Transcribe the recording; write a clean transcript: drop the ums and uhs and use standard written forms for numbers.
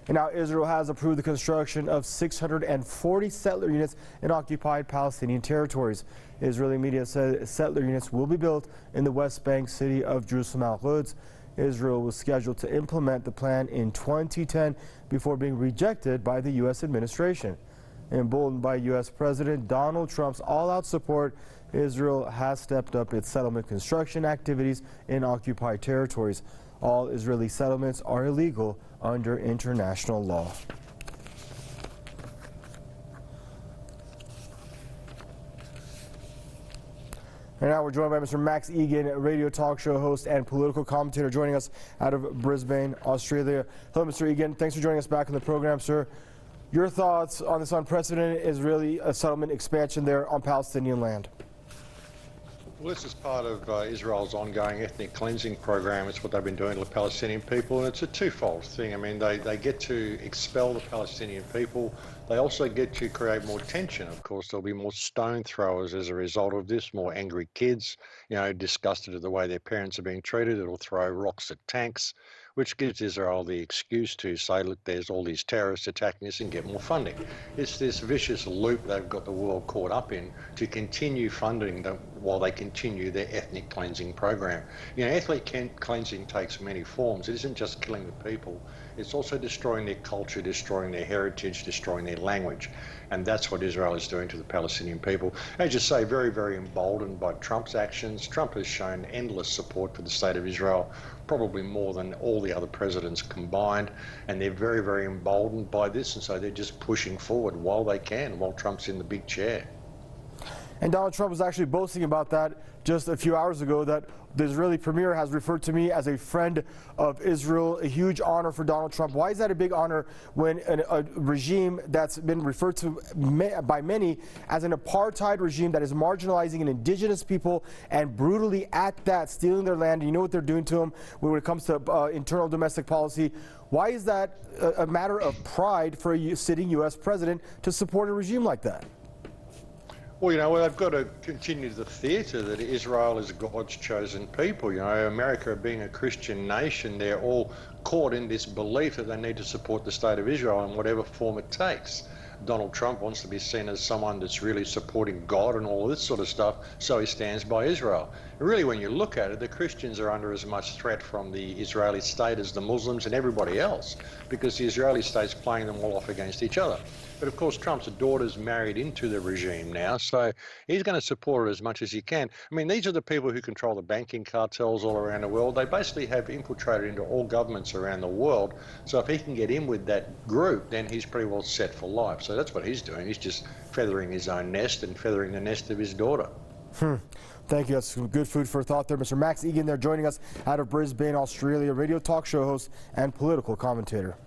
And now Israel has approved the construction of 640 settler units in occupied Palestinian territories. Israeli media said settler units will be built in the West Bank city of Palestine al Quds. Israel was scheduled to implement the plan in 2010 before being rejected by the U.S. administration. Emboldened by U.S. President Donald Trump's all-out support, Israel has stepped up its settlement construction activities in occupied territories. All Israeli settlements are illegal under international law. And now we're joined by Mr. Max Egan, radio talk show host and political commentator, joining us out of Brisbane, Australia. Hello, Mr. Egan. Thanks for joining us back on the program, sir. Your thoughts on this unprecedented Israeli settlement expansion there on Palestinian land? Well, this is part of Israel's ongoing ethnic cleansing program. It's what they've been doing to the Palestinian people, and it's a twofold thing. I mean, they get to expel the Palestinian people. They also get to create more tension. Of course, there'll be more stone throwers as a result of this, more angry kids, disgusted at the way their parents are being treated. It'll throw rocks at tanks, which gives Israel the excuse to say, look, there's all these terrorists attacking us and get more funding. It's this vicious loop they've got the world caught up in to continue funding them while they continue their ethnic cleansing program. Ethnic cleansing takes many forms. It isn't just killing the people. It's also destroying their culture, destroying their heritage, destroying their language. And that's what Israel is doing to the Palestinian people. As you say, very, very emboldened by Trump's actions. Trump has shown endless support for the state of Israel, probably more than all the other presidents combined. And they're very, very emboldened by this. And so they're just pushing forward while they can, while Trump's in the big chair. And Donald Trump was actually boasting about that just a few hours ago, that the Israeli premier has referred to me as a friend of Israel, a huge honor for Donald Trump. Why is that a big honor when a regime that's been referred to by many as an apartheid regime that is marginalizing an indigenous people and brutally at that stealing their land? You know what they're doing to them when it comes to internal domestic policy. Why is that a matter of pride for a sitting U.S. president to support a regime like that? Well, they've got to continue the theatre that Israel is God's chosen people. America being a Christian nation, they're all caught in this belief that they need to support the state of Israel in whatever form it takes. Donald Trump wants to be seen as someone that's really supporting God and all this sort of stuff, so he stands by Israel. And really, when you look at it, the Christians are under as much threat from the Israeli state as the Muslims and everybody else, because the Israeli state's playing them all off against each other. But of course, Trump's daughter's married into the regime now, so he's going to support it as much as he can. I mean, these are the people who control the banking cartels all around the world. They basically have infiltrated into all governments around the world. So if he can get in with that group, then he's pretty well set for life. So that's what he's doing. He's just feathering his own nest and feathering the nest of his daughter. Thank you. That's some good food for thought there. Mr. Max Egan there, joining us out of Brisbane, Australia, radio talk show host and political commentator.